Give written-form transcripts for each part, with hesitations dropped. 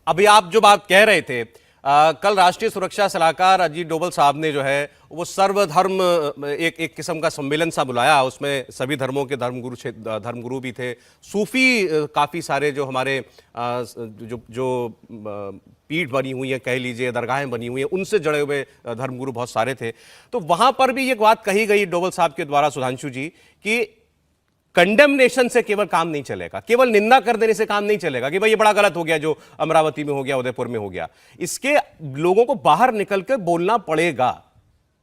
अभी आप जो बात कह रहे थे, कल राष्ट्रीय सुरक्षा सलाहकार अजीत डोभाल साहब ने जो है वो सर्वधर्म एक किस्म का सम्मेलन सा बुलाया। उसमें सभी धर्मों के धर्मगुरु भी थे, सूफी काफ़ी सारे जो हमारे पीठ बनी हुई है, कह लीजिए दरगाहें बनी हुई हैं, उनसे जड़े हुए धर्मगुरु बहुत सारे थे। तो वहां पर भी एक बात कही गई डोभाल साहब के द्वारा, सुधांशु जी, कि कंडेमनेशन से केवल काम नहीं चलेगा, केवल निंदा कर देने से काम नहीं चलेगा कि भाई ये बड़ा गलत हो गया जो अमरावती में हो गया, उदयपुर में हो गया। इसके लोगों को बाहर निकल कर बोलना पड़ेगा,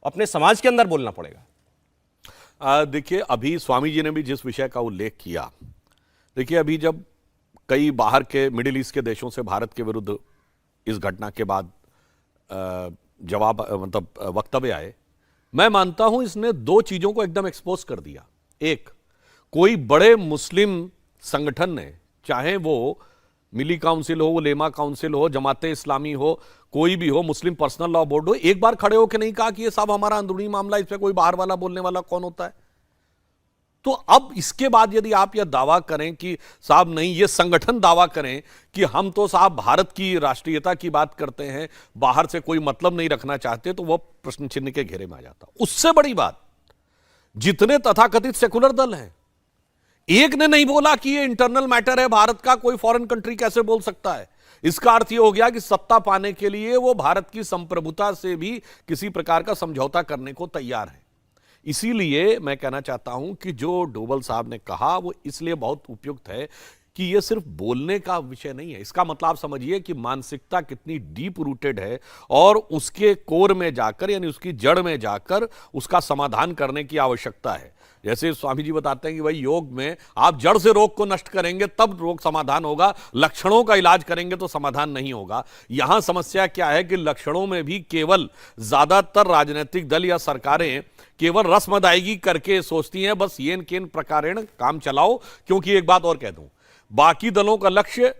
अपने समाज के अंदर बोलना पड़ेगा। देखिए, अभी स्वामी जी ने भी जिस विषय का उल्लेख किया, देखिए अभी जब कई बाहर के मिडिल ईस्ट के देशों से भारत के विरुद्ध इस घटना के बाद जवाब मतलब वक्तव्य आए, मैं मानता हूं इसने दो चीजों को एकदम एक्सपोज कर दिया। एक, कोई बड़े मुस्लिम संगठन ने, चाहे वो मिली काउंसिल हो, वो लेमा काउंसिल हो, जमाते इस्लामी हो, कोई भी हो, मुस्लिम पर्सनल लॉ बोर्ड हो, एक बार खड़े होकर नहीं कहा कि ये सब हमारा अंदरूनी मामला, इस पे कोई बाहर वाला बोलने वाला कौन होता है। तो अब इसके बाद यदि आप यह दावा करें कि साहब नहीं, ये संगठन दावा करें कि हम तो साहब भारत की राष्ट्रीयता की बात करते हैं, बाहर से कोई मतलब नहीं रखना चाहते, तो वह प्रश्न चिन्ह के घेरे में आ जाता। उससे बड़ी बात, जितने तथाकथित सेकुलर दल हैं, एक ने नहीं बोला कि ये इंटरनल मैटर है भारत का, कोई फॉरेन कंट्री कैसे बोल सकता है। इसका अर्थ यह हो गया कि सत्ता पाने के लिए वो भारत की संप्रभुता से भी किसी प्रकार का समझौता करने को तैयार है। इसीलिए मैं कहना चाहता हूं कि जो डोभाल साहब ने कहा वो इसलिए बहुत उपयुक्त है कि यह सिर्फ बोलने का विषय नहीं है। इसका मतलब आप समझिए कि मानसिकता कितनी डीप रूटेड है और उसके कोर में जाकर, यानी उसकी जड़ में जाकर उसका समाधान करने की आवश्यकता है। जैसे स्वामी जी बताते हैं कि भाई योग में आप जड़ से रोग को नष्ट करेंगे तब रोग समाधान होगा, लक्षणों का इलाज करेंगे तो समाधान नहीं होगा। यहां समस्या क्या है कि लक्षणों में भी केवल ज्यादातर राजनीतिक दल या सरकारें केवल रस्म अदायगी करके सोचती हैं बस येन केन प्रकारेण काम चलाओ। क्योंकि एक बात और कह दूं, बाकी दलों का लक्ष्य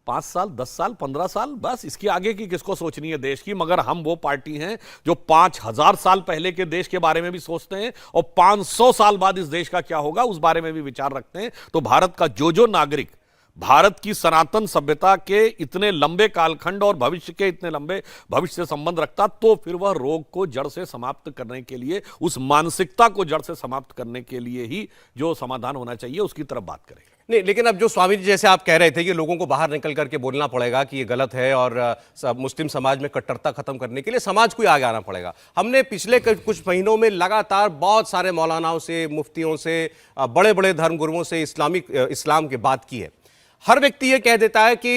5 साल, 10 साल, 15 साल, बस इसके आगे की किसको सोचनी है देश की। मगर हम वो पार्टी हैं जो 5000 साल पहले के देश के बारे में भी सोचते हैं और 500 साल बाद इस देश का क्या होगा उस बारे में भी विचार रखते हैं। तो भारत का जो नागरिक भारत की सनातन सभ्यता के इतने लंबे कालखंड और भविष्य के इतने लंबे भविष्य से संबंध रखता, तो फिर वह रोग को जड़ से समाप्त करने के लिए, उस मानसिकता को जड़ से समाप्त करने के लिए ही जो समाधान होना चाहिए उसकी तरफ बात करें। नहीं, लेकिन अब जो स्वामी जी जैसे आप कह रहे थे कि लोगों को बाहर निकल करके बोलना पड़ेगा कि ये गलत है और मुस्लिम समाज में कट्टरता खत्म करने के लिए समाज को ही आगे आना पड़ेगा। हमने पिछले कुछ महीनों में लगातार बहुत सारे मौलानाओं से, मुफ्तियों से, बड़े बड़े धर्मगुरुओं से इस्लाम की बात की है। हर व्यक्ति ये कह देता है कि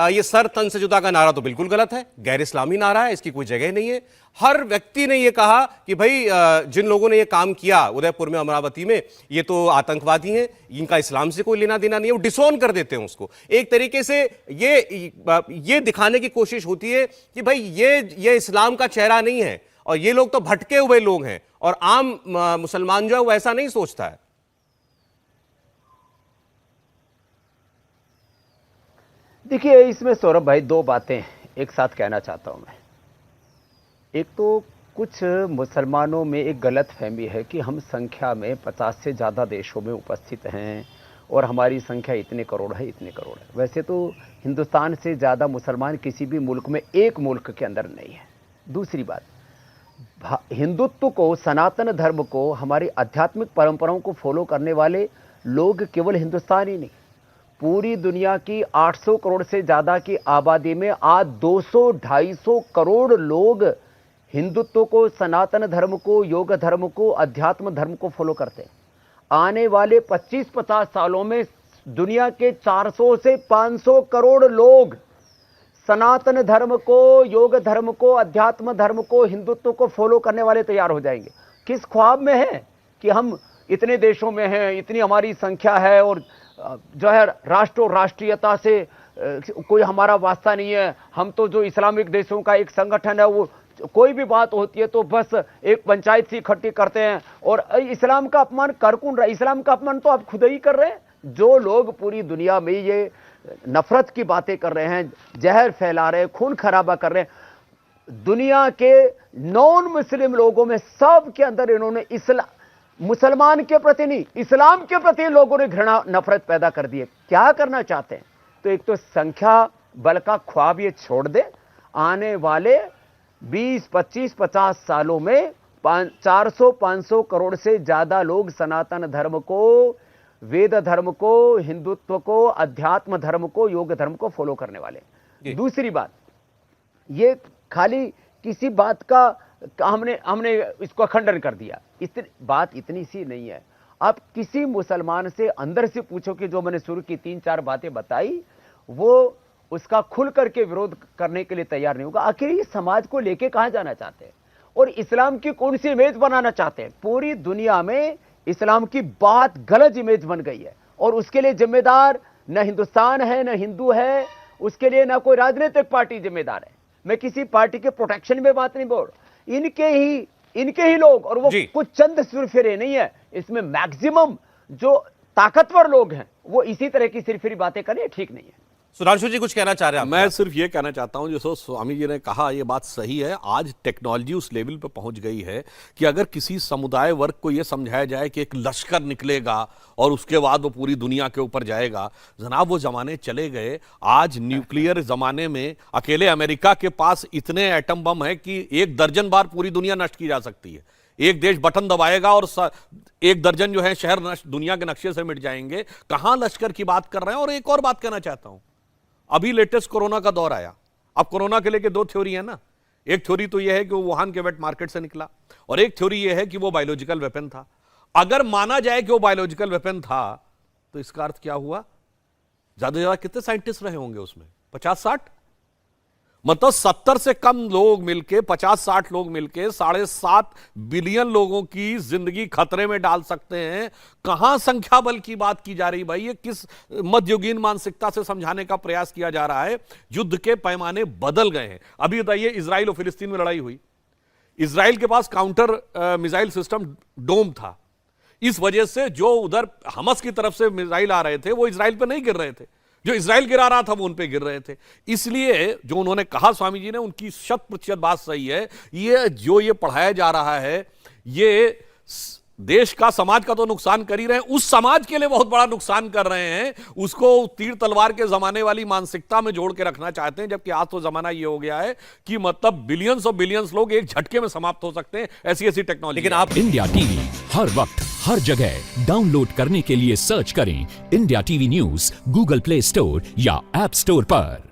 ये सर तन से जुदा का नारा तो बिल्कुल गलत है, गैर इस्लामी नारा है, इसकी कोई जगह नहीं है। हर व्यक्ति ने ये कहा कि भाई जिन लोगों ने ये काम किया उदयपुर में, अमरावती में, ये तो आतंकवादी हैं, इनका इस्लाम से कोई लेना देना नहीं है। वो डिसोन कर देते हैं उसको। एक तरीके से ये दिखाने की कोशिश होती है कि भाई ये इस्लाम का चेहरा नहीं है और ये लोग तो भटके हुए लोग हैं, और आम मुसलमान जो है वो ऐसा नहीं सोचता है। देखिए, इसमें सौरभ भाई दो बातें एक साथ कहना चाहता हूं मैं। एक तो कुछ मुसलमानों में एक गलत फहमी है कि हम संख्या में 50 से ज़्यादा देशों में उपस्थित हैं और हमारी संख्या इतने करोड़ है, इतने करोड़ है। वैसे तो हिंदुस्तान से ज़्यादा मुसलमान किसी भी मुल्क में एक मुल्क के अंदर नहीं है। दूसरी बात, हिंदुत्व को, सनातन धर्म को, हमारी आध्यात्मिक परंपराओं को फॉलो करने वाले लोग केवल हिंदुस्तान ही नहीं, पूरी दुनिया की 800 करोड़ से ज़्यादा की आबादी में आज 200-250 करोड़ लोग हिंदुत्व को, सनातन धर्म को, योग धर्म को, अध्यात्म धर्म को फॉलो करते हैं। आने वाले 25-50 सालों में दुनिया के 400 से 500 करोड़ लोग सनातन धर्म को, योग धर्म को, अध्यात्म धर्म को, हिंदुत्व को फॉलो करने वाले तैयार हो जाएंगे। किस ख्वाब में है कि हम इतने देशों में हैं, इतनी हमारी संख्या है और जो है राष्ट्र और राष्ट्रीयता से कोई हमारा वास्ता नहीं है, हम तो जो इस्लामिक देशों का एक संगठन है, वो कोई भी बात होती है तो बस एक पंचायत सी इकट्ठी करते हैं। और इस्लाम का अपमान कर कौन रहा है? इस्लाम का अपमान तो आप खुद ही कर रहे हैं। जो लोग पूरी दुनिया में ये नफरत की बातें कर रहे हैं, जहर फैला रहे हैं, खून खराबा कर रहे हैं, दुनिया के नॉन मुस्लिम लोगों में सब के अंदर इन्होंने मुसलमान के प्रति नहीं, इस्लाम के प्रति लोगों ने घृणा, नफरत पैदा कर दी है। क्या करना चाहते हैं? तो एक तो संख्या बल का ख्वाब ये छोड़ दे। आने वाले 20, 25, 50 सालों में 400-500 करोड़ से ज्यादा लोग सनातन धर्म को, वेद धर्म को, हिंदुत्व को, अध्यात्म धर्म को, योग धर्म को फॉलो करने वाले। दूसरी बात, ये खाली किसी बात का हमने इसको खंडन कर दिया, बात इतनी सी नहीं है। आप किसी मुसलमान से अंदर से पूछो कि जो मैंने शुरू की 3-4 बातें बताई, वो उसका खुल करके विरोध करने के लिए तैयार नहीं होगा। आखिर ये समाज को लेके कहां जाना चाहते हैं और इस्लाम की कौन सी इमेज बनाना चाहते हैं? पूरी दुनिया में इस्लाम की बहुत गलत इमेज बन गई है और उसके लिए जिम्मेदार न हिंदुस्तान है, न हिंदू है, उसके लिए ना कोई राजनीतिक पार्टी जिम्मेदार है। मैं किसी पार्टी के प्रोटेक्शन में बात नहीं बोल, इनके ही लोग, और वो कुछ चंद सिरफिरे नहीं है, इसमें मैक्सिमम जो ताकतवर लोग हैं वो इसी तरह की सिरफिरी बातें करें, ठीक नहीं है। सुधांशु जी कुछ कहना चाह रहे हैं? मैं सिर्फ ये कहना चाहता हूं, जैसे स्वामी जी ने कहा, ये बात सही है। आज टेक्नोलॉजी उस लेवल पे पहुंच गई है कि अगर किसी समुदाय वर्ग को यह समझाया जाए कि एक लश्कर निकलेगा और उसके बाद वो पूरी दुनिया के ऊपर जाएगा, जनाब वो जमाने चले गए। आज न्यूक्लियर जमाने में अकेले अमेरिका के पास इतने एटम बम है कि 1 दर्जन बार पूरी दुनिया नष्ट की जा सकती है। एक देश बटन दबाएगा और 1 दर्जन जो है शहर दुनिया के नक्शे से मिट जाएंगे। कहां लश्कर की बात कर रहे हैं? और एक और बात कहना चाहता हूं, अभी लेटेस्ट कोरोना का दौर आया। अब कोरोना के लेके 2 थ्योरी है ना। एक थ्योरी तो यह है कि वो वुहान के वेट मार्केट से निकला, और एक थ्योरी यह है कि वो बायोलॉजिकल वेपन था। अगर माना जाए कि वो बायोलॉजिकल वेपन था, तो इसका अर्थ क्या हुआ? ज्यादा से ज्यादा कितने साइंटिस्ट रहे होंगे उसमें? 50-60? मतलब 70 से कम लोग मिलके, 50-60 लोग मिलके 7.5 बिलियन लोगों की जिंदगी खतरे में डाल सकते हैं। कहां संख्या बल की बात की जा रही भाई? ये किस मध्ययुगीन मानसिकता से समझाने का प्रयास किया जा रहा है? युद्ध के पैमाने बदल गए हैं। अभी बताइए, इजराइल और फिलिस्तीन में लड़ाई हुई, इजराइल के पास काउंटर मिसाइल सिस्टम डोम था। इस वजह से जो उधर हमास की तरफ से मिसाइल आ रहे थे वो इजराइल पर नहीं गिर रहे थे, जो इजराइल गिरा रहा था वो उन पे गिर रहे थे। इसलिए जो उन्होंने कहा स्वामी जी ने, उनकी 100% बात सही है। ये पढ़ाया जा रहा है, ये देश का, समाज का तो नुकसान कर ही रहे हैं, उस समाज के लिए बहुत बड़ा नुकसान कर रहे हैं। उसको तीर तलवार के जमाने वाली मानसिकता में जोड़ के रखना चाहते हैं, जबकि आज तो जमाना ये हो गया है कि मतलब बिलियंस और बिलियंस लोग एक झटके में समाप्त हो सकते हैं। ऐसी टेक्नोलॉजी। लेकिन आप इंडिया टीवी हर वक्त हर जगह डाउनलोड करने के लिए सर्च करें India TV news Google play store या ऐप स्टोर पर।